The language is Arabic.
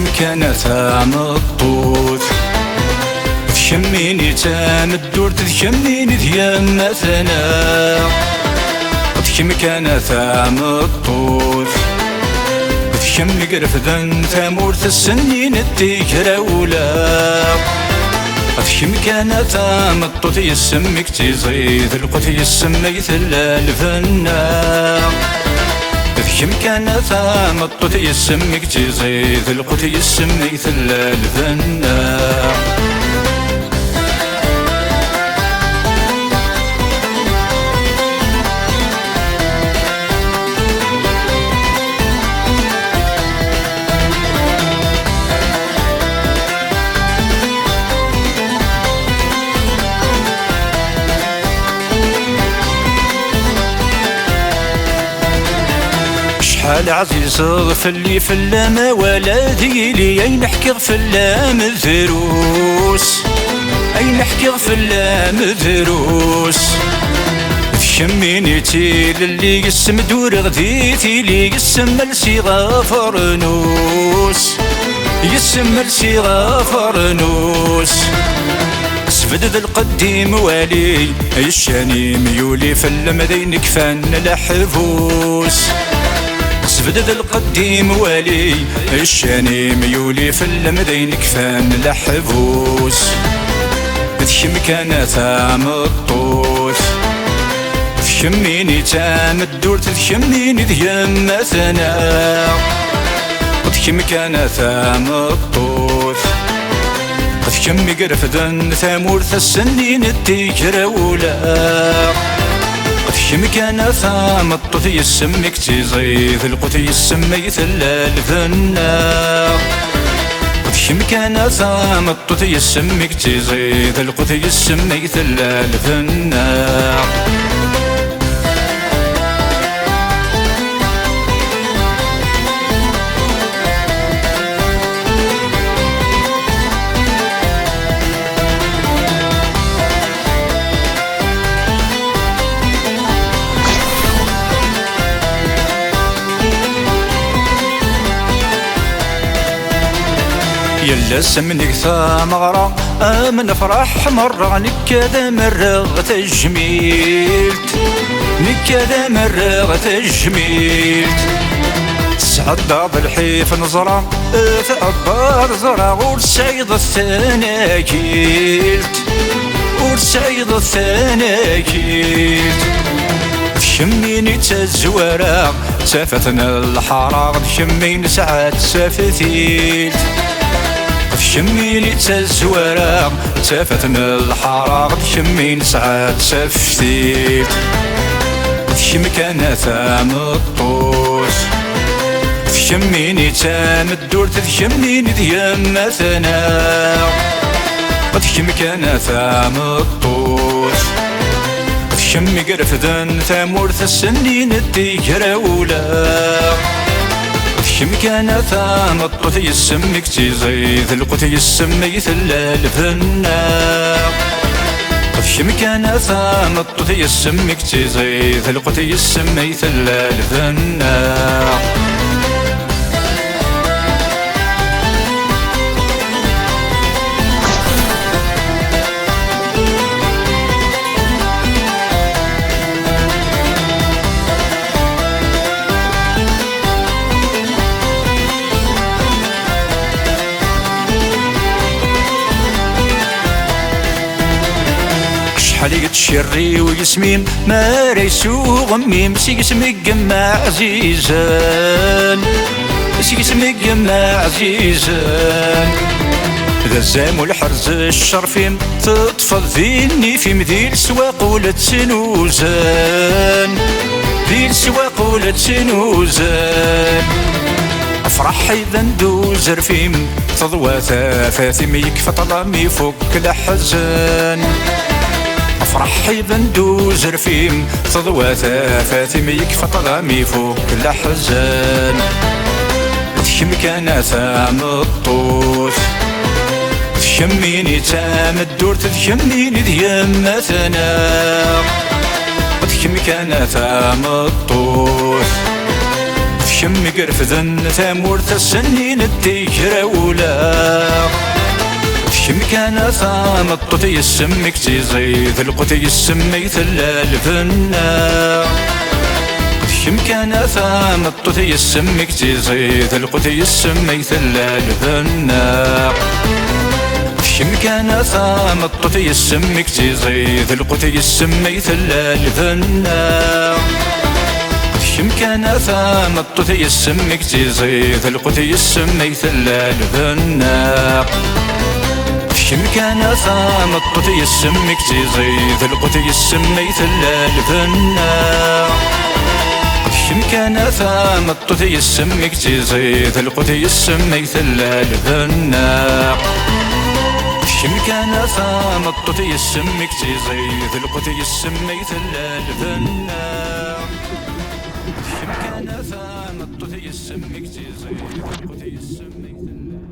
كانت مطوط تشميني تام الدور تشميني ديال مثلا كانت مطوط تشمي قرفدن ثمور السنين التكراولا كانت مطوط يسمك تزيد القوت يسميت الفنا كانت مطوط يسمك تزيد القوت يسميت الفنا شحال عزيز غفلي في اللام ولادي لي اين نحكي في اللام الدروس اين نحكي في اللام الدروس تشمينيتي للي قسم دور غديتي لي قسم لسي غفرنوس يسم لسي غفرنوس سفدد القديم والي الشاني ميولي في المدين كفان لحفوس سفدد القديم والي الشاني ميولي في المدين كفان لحفوس تشم كانت مطوط تشميني تام الدور تشميني ديال مثلا تشم كانت مطوط تشمي قرفدن ثمور السنين التكراولا كانت مطوط يسمك تزيد القوت يسميت الفنا كانت مطوط يسمك تزيد القوت يسميت الفنا يلا سمنك ثمغرة من فرح مرة نكذا مرة تجميلت نكذا مرة تجميلت تسعد ضاد الحيف نزرة تأبار زرع ورسعيد الثناكيلت ورسعيد الثناكيلت تشميني تزورة سافتنا الحرار تشمين ساعات سافتيلت تشميني تزورة سافتنا الحرار تشمين ساعات سافتيلت تشم كانت مطوط تشميني تام الدور تشميني ديال مثلا تشم كانت مطوط تشمي قرفدن ثمور السنين التكراولا كانت مطوط يسمك تزيد القوت يسميت الفنا كانت مطوط يسمك تزيد القوت يسميت الفنا شحال تشري ويسميم ما ريسو غميم سيسمك جمع عزيزان سيسمك جمع عزيزان ذا الزام والحرز الشرفيم تطفى ذيني في مدير سواق ولد سنوزان ذيل سواق ولد سنوزان افرح اذا ندوز رفيم تضوى ثافاتي يكفى طلامي فوق الاحزان افرح اذا ندوز رفيم تضوى ثافاتي يكفى طلامي فوق الاحزان تشم كانت مطوط تشميني تام الدور تشميني ديال مثلا تشم كانت مطوط شم قرفذن ثامورت السنين التجرولة شم كان ثامطت يسمك تزيد القت يسمي ثلال فنا شم كان ثامطت يسمك تزيد القت يسمي ثلال فنا شم كان ثامطت يسمك تزيد القت يسمي ثلال فنا شم كان ثامطت يسمك تزيد القت يسمي ثلال فنا شم كان ثامطت يسمك تزيد القت يسمي ثلال فنا شم كان ثامطت يسمك تزيد القت يسمي ثلال فنا شم كان ثامطت يسمك تزيد القت يسمي ثلال فنا شم كان ثامطت يسمك تزيد القت يسمي ثلال